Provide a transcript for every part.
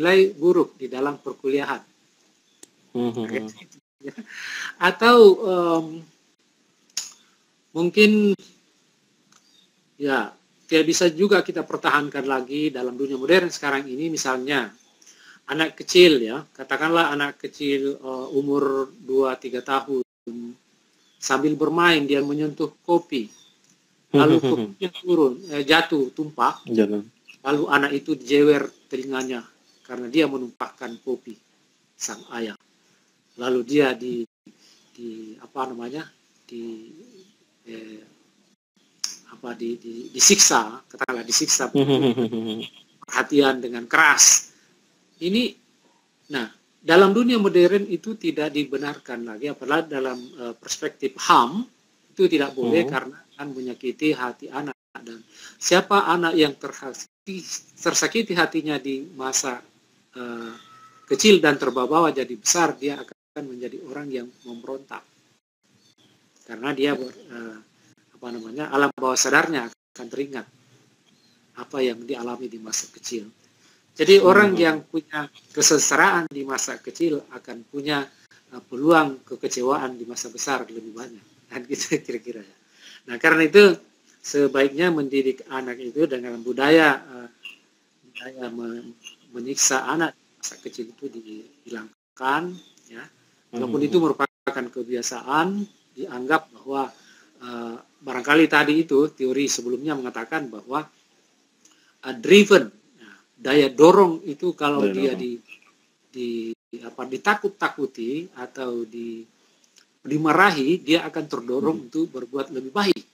nilai buruk di dalam perkuliahan. Atau mungkin ya tidak bisa juga kita pertahankan lagi dalam dunia modern sekarang ini. Misalnya anak kecil, ya katakanlah anak kecil umur 2-3 tahun, sambil bermain dia menyentuh kopi, lalu kopinya turun, jatuh, tumpah, lalu anak itu dijewer telinganya karena dia menumpahkan kopi sang ayah. Lalu dia disiksa, katakanlah disiksa perhatian dengan keras. Ini, nah dalam dunia modern itu tidak dibenarkan lagi, apalagi dalam perspektif HAM itu tidak boleh karena akan menyakiti hati anak. Dan siapa anak yang tersakiti hatinya di masa kecil dan terbawa jadi besar, dia akan menjadi orang yang memberontak karena dia alam bawah sadarnya akan teringat apa yang dialami di masa kecil. Jadi orang yang punya kesengsaraan di masa kecil akan punya peluang kekecewaan di masa besar lebih banyak, kan gitu kira-kira. Nah karena itu sebaiknya mendidik anak itu dengan budaya menyiksa anak di masa kecil itu dihilangkan, ya. Walaupun itu merupakan kebiasaan, dianggap bahwa barangkali tadi itu teori sebelumnya mengatakan bahwa driven, daya dorong itu kalau dia ditakut-takuti atau dimarahi, dia akan terdorong untuk berbuat lebih baik.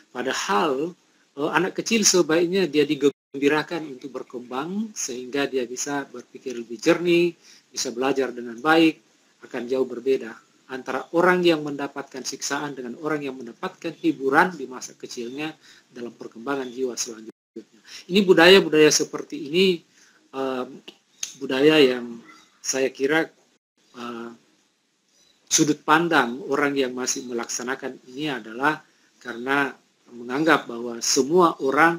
Padahal anak kecil sebaiknya dia digembirakan untuk berkembang sehingga dia bisa berpikir lebih jernih, bisa belajar dengan baik. Akan jauh berbeda antara orang yang mendapatkan siksaan dengan orang yang mendapatkan hiburan di masa kecilnya dalam perkembangan jiwa selanjutnya. Ini budaya-budaya seperti ini, budaya yang saya kira sudut pandang orang yang masih melaksanakan ini adalah karena menganggap bahwa semua orang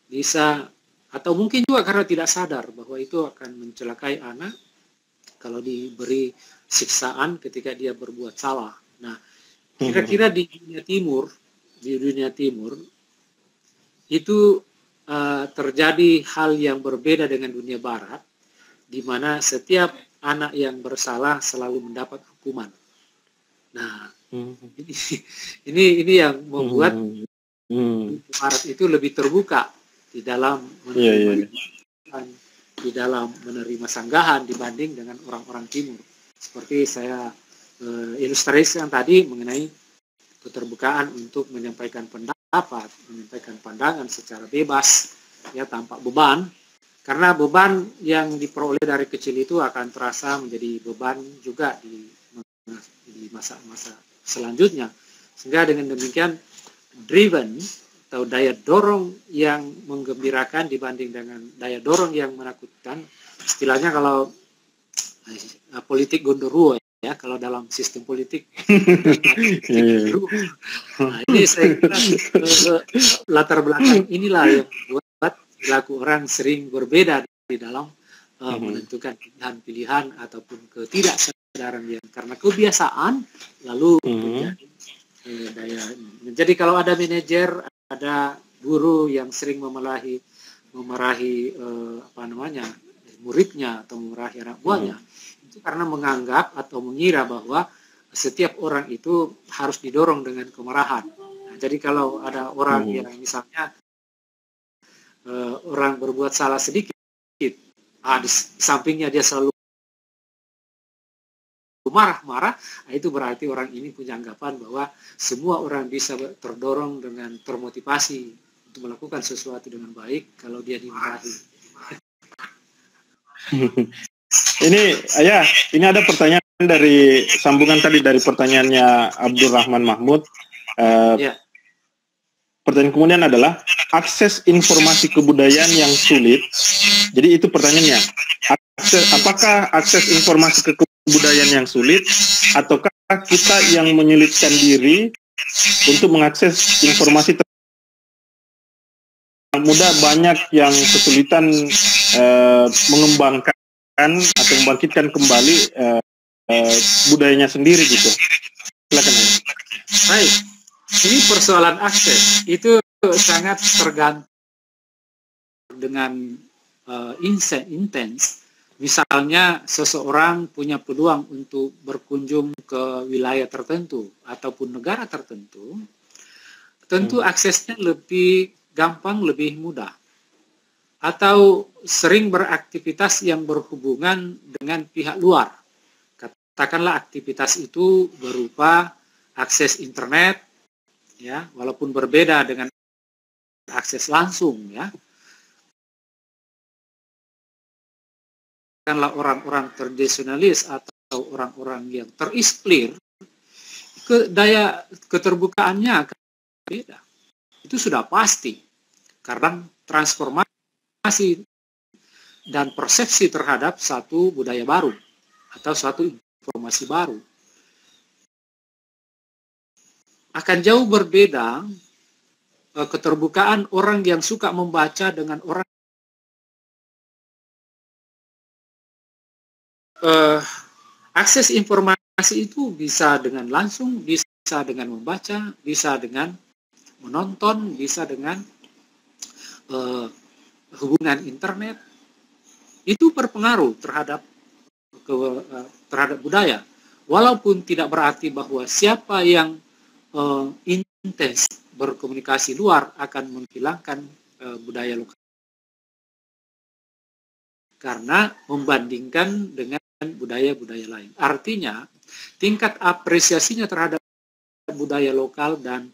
bisa, atau mungkin juga karena tidak sadar bahwa itu akan mencelakai anak kalau diberi siksaan ketika dia berbuat salah. Nah, kira-kira di dunia timur itu terjadi hal yang berbeda dengan dunia barat, di mana setiap anak yang bersalah selalu mendapat hukuman. Nah, ini yang membuat dunia barat itu lebih terbuka di dalam menerima sanggahan dibanding dengan orang-orang timur. Seperti saya ilustrasikan tadi mengenai keterbukaan untuk menyampaikan pendapat, menyampaikan pandangan secara bebas, ya tanpa beban. Karena beban yang diperoleh dari kecil itu akan terasa menjadi beban juga di masa-masa selanjutnya. Sehingga dengan demikian driven atau daya dorong yang menggembirakan dibanding dengan daya dorong yang menakutkan, istilahnya kalau politik gondoruo, ya kalau dalam sistem politik. Nah, ini saya kira latar belakang inilah yang membuat perilaku orang sering berbeda di dalam menentukan pilihan-pilihan ataupun ketidaksadaran yang karena kebiasaan lalu menjadi daya. Jadi kalau ada manajer, ada guru yang sering memarahi muridnya atau memarahi anak buahnya, itu karena menganggap atau mengira bahwa setiap orang itu harus didorong dengan kemarahan. Nah, jadi kalau ada orang yang misalnya orang berbuat salah sedikit, di sampingnya dia selalu marah-marah, itu berarti orang ini punya anggapan bahwa semua orang bisa terdorong dengan termotivasi untuk melakukan sesuatu dengan baik kalau dia dimarahi. Ini ada pertanyaan dari sambungan tadi dari pertanyaannya Abdurrahman Mahmud. Pertanyaan kemudian adalah akses informasi kebudayaan yang sulit. Jadi itu pertanyaannya. Apakah akses informasi ke kebudayaan yang sulit, ataukah kita yang menyulitkan diri untuk mengakses informasi mudah? Banyak yang kesulitan mengembangkan atau membangkitkan kembali budayanya sendiri gitu. Silakan. Baik, ini persoalan akses itu sangat tergantung dengan intens. Misalnya seseorang punya peluang untuk berkunjung ke wilayah tertentu ataupun negara tertentu, tentu aksesnya lebih gampang, lebih mudah. Atau sering beraktivitas yang berhubungan dengan pihak luar. Katakanlah aktivitas itu berupa akses internet, ya, walaupun berbeda dengan akses langsung, ya. Katakanlah orang-orang tradisionalis atau orang-orang yang terisolir, daya keterbukaannya akan berbeda. Itu sudah pasti, karena transformasi dan persepsi terhadap satu budaya baru atau satu informasi baru. Akan jauh berbeda keterbukaan orang yang suka membaca dengan orang akses informasi itu bisa dengan langsung, bisa dengan membaca, bisa dengan menonton, bisa dengan hubungan internet. Itu berpengaruh terhadap budaya. Walaupun tidak berarti bahwa siapa yang intens berkomunikasi luar akan menghilangkan budaya lokal. Karena membandingkan dengan budaya-budaya lain. Artinya, tingkat apresiasinya terhadap budaya lokal dan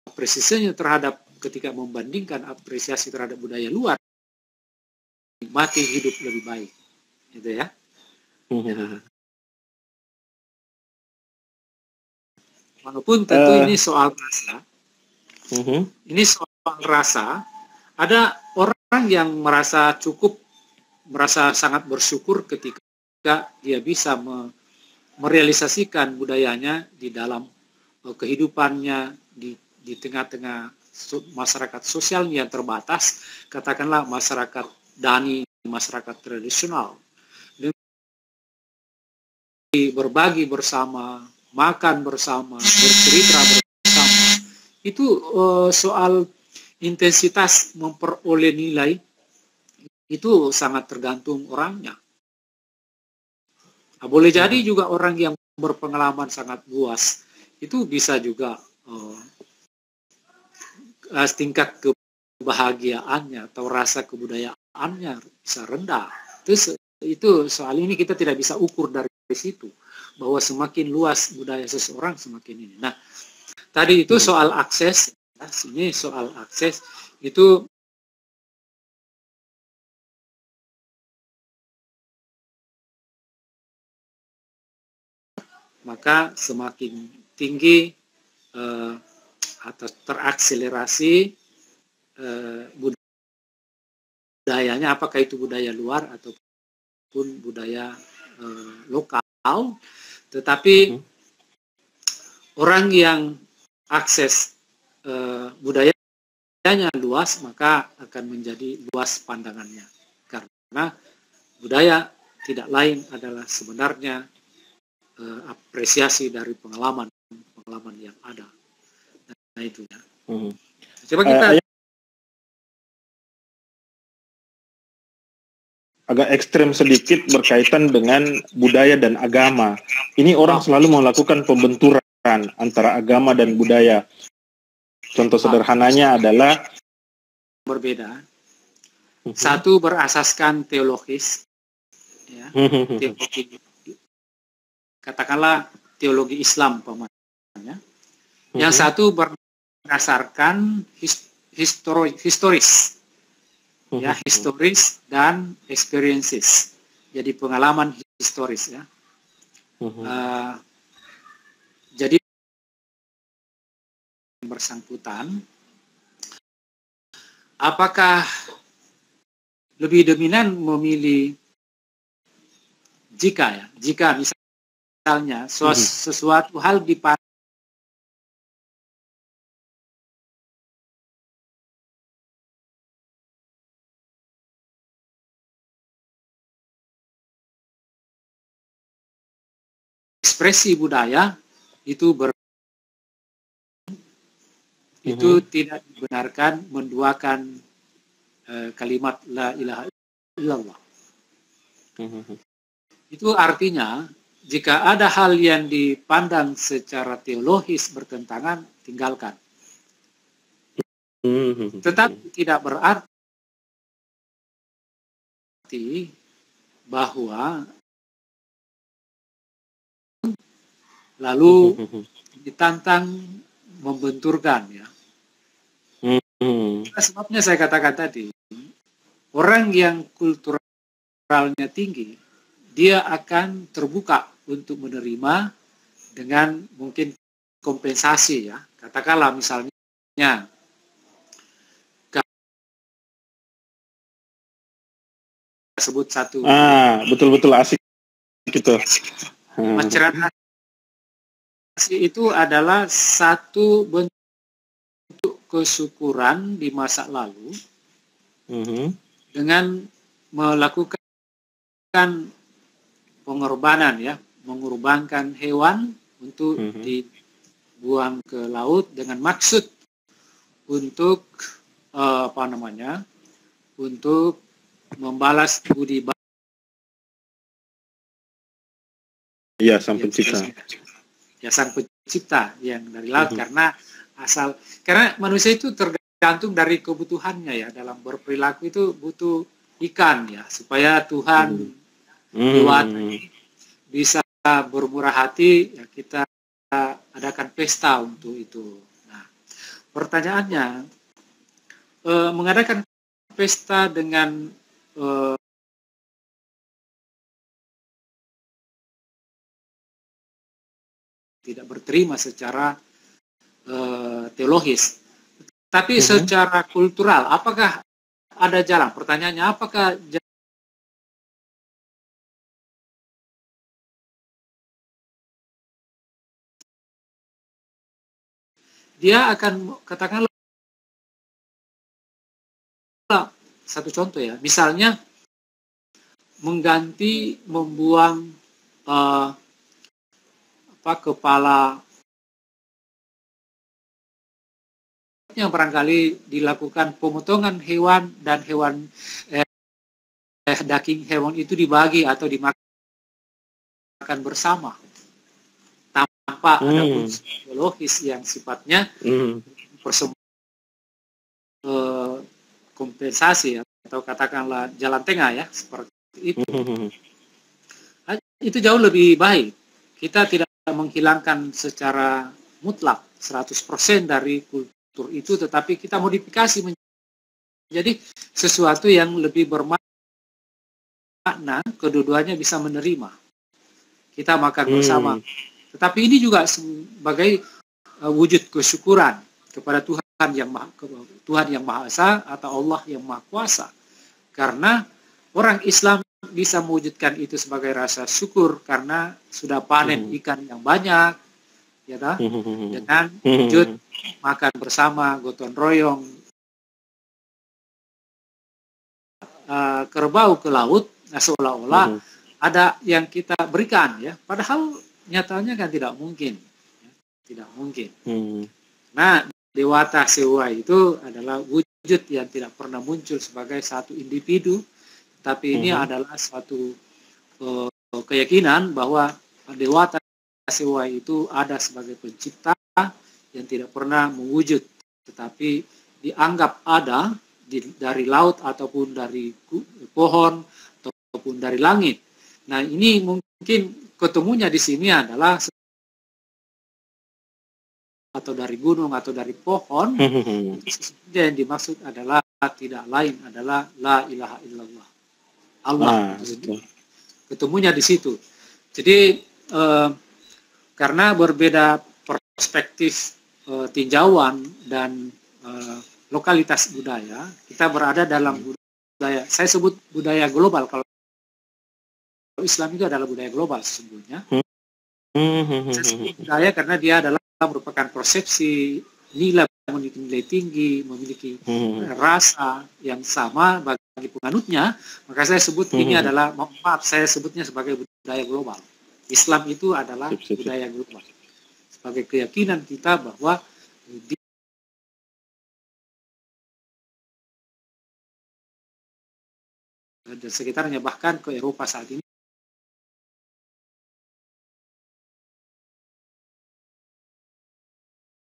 apresiasinya terhadap ketika membandingkan apresiasi terhadap budaya luar, mati hidup lebih baik. Gitu ya. Walaupun tentu ini soal rasa. Ini soal rasa. Ada orang yang merasa cukup, merasa sangat bersyukur ketika dia bisa merealisasikan budayanya di dalam kehidupannya di tengah-tengah masyarakat sosial yang terbatas, katakanlah masyarakat Dani, masyarakat tradisional, berbagi bersama, makan bersama, bercerita bersama. Itu soal intensitas memperoleh nilai itu sangat tergantung orangnya. Nah, boleh jadi juga orang yang berpengalaman sangat luas itu bisa juga tingkat kebahagiaannya atau rasa kebudayaannya bisa rendah. Itu soal ini kita tidak bisa ukur dari situ bahwa semakin luas budaya seseorang semakin ini. Nah, tadi itu soal akses, ya, ini soal akses itu maka semakin tinggi atau terakselerasi budayanya, apakah itu budaya luar ataupun budaya lokal. Tetapi orang yang akses budayanya luas, maka akan menjadi luas pandangannya. Karena budaya tidak lain adalah sebenarnya apresiasi dari pengalaman yang ada. Nah itu ya. Coba kita agak ekstrem sedikit berkaitan dengan budaya dan agama. Ini orang selalu melakukan pembenturan antara agama dan budaya. Contoh sederhananya adalah berbeda. Satu berasaskan teologis, ya, teologi, katakanlah teologi Islam pamannya. Yang satu berdasarkan historis, ya, historis dan experiences. Jadi pengalaman historis, ya. Jadi bersangkutan, apakah lebih dominan memilih jika misalnya sesuatu hal ekspresi budaya itu itu tidak dibenarkan menduakan kalimat la ilaha illallah. Itu artinya jika ada hal yang dipandang secara teologis bertentangan, tinggalkan. Tetapi tidak berarti bahwa lalu ditantang membenturkan, ya. Sebabnya saya katakan tadi, orang yang kulturalnya tinggi, dia akan terbuka untuk menerima dengan mungkin kompensasi, ya. Katakanlah misalnya sebut satu betul-betul asik gitu. Macerata itu adalah satu bentuk kesyukuran di masa lalu dengan melakukan pengorbanan, ya, mengorbankan hewan untuk dibuang ke laut dengan maksud untuk untuk membalas budi sang pencipta. Ya, sang pencipta yang dari laut, karena manusia itu tergantung dari kebutuhannya, ya. Dalam berperilaku itu butuh ikan, ya, supaya Tuhan bisa bermurah hati, ya, kita adakan pesta untuk itu. Nah, pertanyaannya, mengadakan pesta dengan tidak berterima secara teologis, tapi secara kultural, apakah ada jalan? Pertanyaannya, apakah dia akan, katakanlah satu contoh, ya, misalnya mengganti membuang kepala yang barangkali dilakukan pemotongan hewan dan hewan daging hewan itu dibagi atau dimakan bersama tanpa ada unsur biologis yang sifatnya kompensasi, atau katakanlah jalan tengah, ya, seperti itu. Itu jauh lebih baik. Kita tidak menghilangkan secara mutlak 100% dari kultur itu, tetapi kita modifikasi menjadi sesuatu yang lebih bermakna, kedua-duanya bisa menerima. Kita makan bersama. Tetapi ini juga sebagai wujud kesyukuran kepada Tuhan yang Maha Esa atau Allah yang Maha Kuasa. Karena orang Islam bisa mewujudkan itu sebagai rasa syukur karena sudah panen ikan yang banyak, ya, dengan wujud makan bersama, gotong royong, kerbau ke laut, seolah-olah ada yang kita berikan, ya, padahal nyatanya kan tidak mungkin, ya, tidak mungkin. Nah, Dewata Sewa itu adalah wujud yang tidak pernah muncul sebagai satu individu, tapi ini adalah suatu keyakinan bahwa Dewata Sewa itu ada sebagai pencipta yang tidak pernah mewujud, tetapi dianggap ada dari laut ataupun dari pohon ataupun dari langit. Nah, ini mungkin ketemunya di sini adalah atau dari gunung atau dari pohon. Yang dimaksud adalah tidak lain adalah la ilaha illallah, Allah itu sendiri. Ketemunya di situ. Jadi karena berbeda perspektif tinjauan dan lokalitas budaya, kita berada dalam budaya. Saya sebut budaya global. Kalau Islam itu adalah budaya global sesungguhnya. Saya sebut budaya karena dia adalah merupakan persepsi, nilai, memiliki nilai tinggi, memiliki rasa yang sama bagi penganutnya. Maka saya sebut ini adalah, maaf, saya sebutnya sebagai budaya global. Islam itu adalah budaya global. Sebagai keyakinan kita bahwa di dan sekitarnya, bahkan ke Eropa saat ini,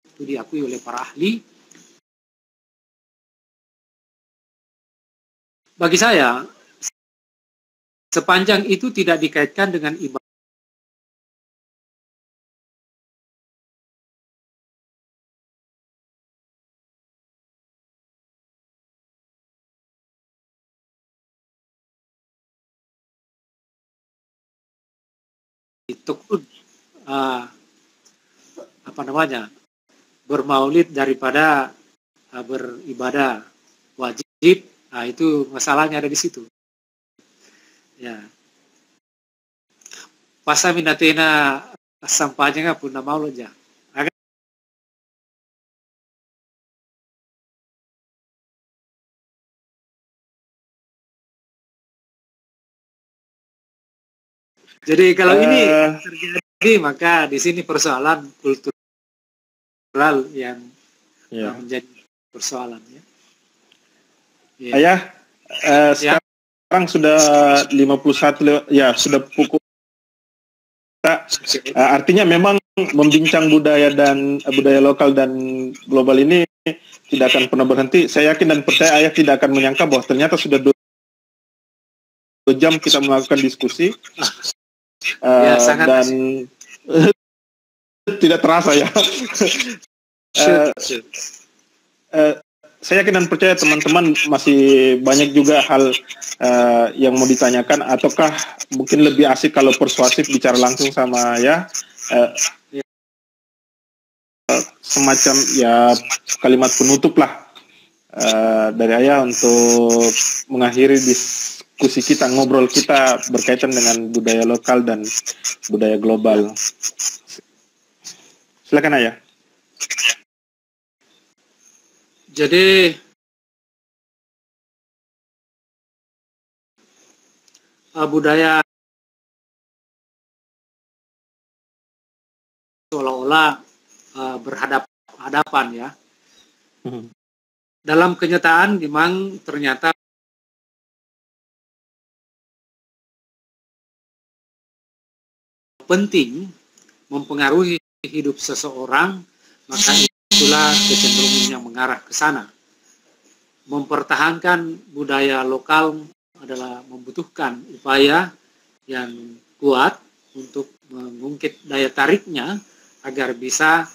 itu diakui oleh para ahli. Bagi saya, sepanjang itu tidak dikaitkan dengan ibadah itu, apa namanya, bermaulid daripada beribadah wajib, itu masalahnya ada di situ. Ya. Pasa minatena sampahnya nggak pun mau aja. Jadi kalau ini terjadi, maka di sini persoalan kultural yang menjadi persoalan. Ya. Ayah, sekarang sudah 51, ya sudah pukul. Artinya memang membincang budaya dan budaya lokal dan global ini tidak akan pernah berhenti. Saya yakin dan percaya Ayah tidak akan menyangka bahwa ternyata sudah 2 jam kita melakukan diskusi. Dan tidak terasa ya. Saya yakin dan percaya teman-teman masih banyak juga hal yang mau ditanyakan, ataukah mungkin lebih asik kalau persuasif bicara langsung sama ya, semacam ya kalimat penutup lah dari Ayah untuk mengakhiri diskusi kita, ngobrol kita berkaitan dengan budaya lokal dan budaya global. Silakan Ayah. Jadi budaya seolah-olah berhadapan ya. Dalam kenyataan memang ternyata penting mempengaruhi hidup seseorang, maka itulah kecenderungan yang mengarah ke sana. Mempertahankan budaya lokal adalah membutuhkan upaya yang kuat untuk mengungkit daya tariknya agar bisa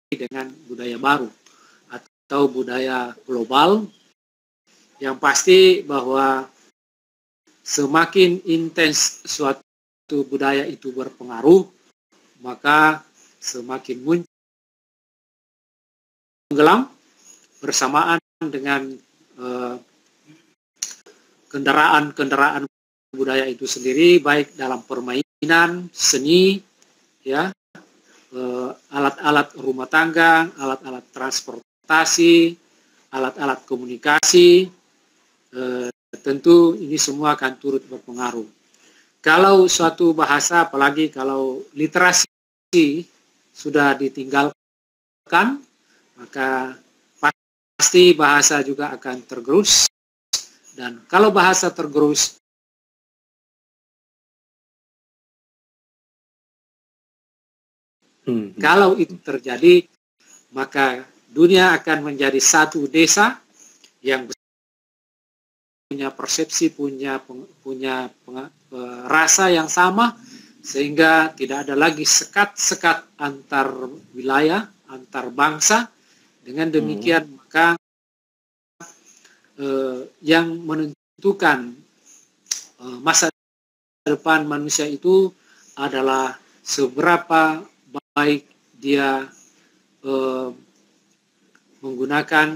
dengan budaya baru atau budaya global. Yang pasti bahwa semakin intens suatu budaya itu berpengaruh, maka semakin muncul tenggelam bersamaan dengan kendaraan budaya itu sendiri, baik dalam permainan, seni, ya, alat-alat rumah tangga, alat-alat transportasi, alat-alat komunikasi. Tentu ini semua akan turut berpengaruh. Kalau suatu bahasa, apalagi kalau literasi sudah ditinggalkan, maka pasti bahasa juga akan tergerus. Dan kalau bahasa tergerus, kalau itu terjadi, maka dunia akan menjadi satu desa yang punya persepsi, punya rasa yang sama, sehingga tidak ada lagi sekat-sekat antar wilayah, antar bangsa. Dengan demikian maka yang menentukan masa depan manusia itu adalah seberapa baik dia menggunakan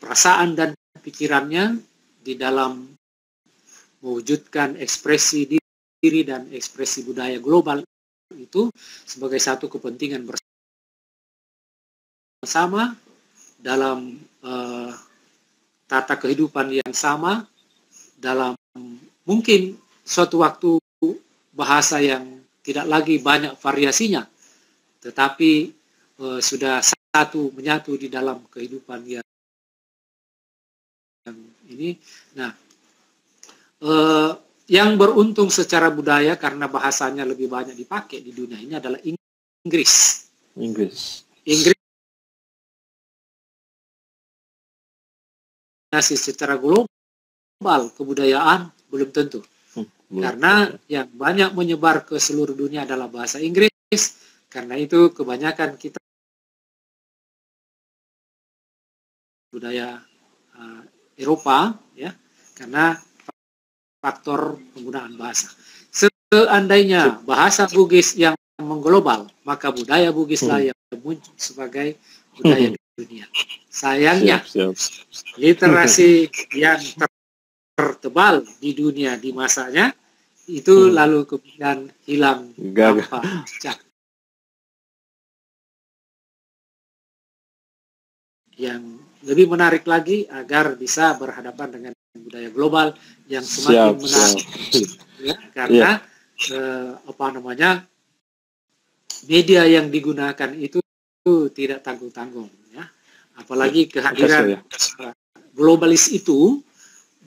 perasaan dan pikirannya di dalam mewujudkan ekspresi diri dan ekspresi budaya global itu sebagai satu kepentingan bersama dalam tata kehidupan yang sama dalam mungkin suatu waktu bahasa yang tidak lagi banyak variasinya, tetapi sudah satu menyatu di dalam kehidupan yang ini. Nah, yang beruntung secara budaya karena bahasanya lebih banyak dipakai di dunia ini adalah Inggris. Secara global kebudayaan belum tentu. Karena yang banyak menyebar ke seluruh dunia adalah bahasa Inggris. Karena itu kebanyakan kita budaya Eropa, ya, karena faktor penggunaan bahasa. Seandainya bahasa Bugis yang mengglobal, maka budaya Bugislah yang muncul sebagai budaya dunia. Sayangnya, literasi yang tertebal di dunia di masanya itu lalu kemudian hilang tanpa jejak. Yang lebih menarik lagi agar bisa berhadapan dengan budaya global yang semakin menarik, ya, karena media yang digunakan itu tidak tanggung-tanggung, ya. Apalagi kehadiran globalis itu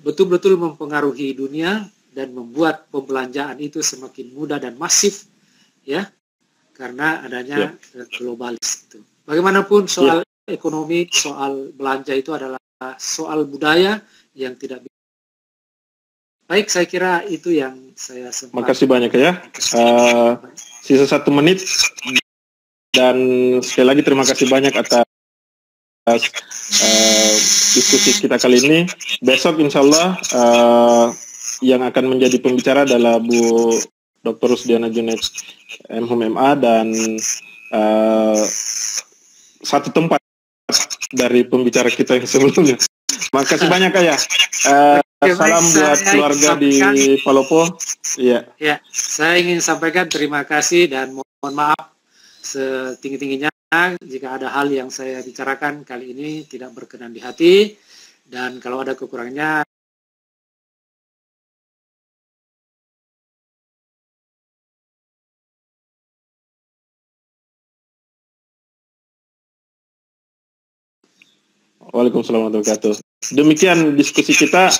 betul-betul mempengaruhi dunia dan membuat pembelanjaan itu semakin mudah dan masif, ya, karena adanya globalis itu. Bagaimanapun soal ekonomi, soal belanja itu adalah soal budaya yang tidak. Baik, saya kira itu yang saya sempat. Makasih banyak ya. Sisa 1 menit dan sekali lagi terima kasih banyak atas diskusi kita kali ini. Besok insya Allah yang akan menjadi pembicara adalah Bu Dr. Rusdiana Junaid MHUM-MA dan satu tempat dari pembicara kita yang sebelumnya. Makasih banyak ya. Salam buat keluarga di Palopo. Iya. Ya, saya ingin sampaikan terima kasih dan mohon maaf setinggi-tingginya jika ada hal yang saya bicarakan kali ini tidak berkenan di hati, dan kalau ada kekurangannya Waalaikumsalam warahmatullahi wabarakatuh. Demikian diskusi kita.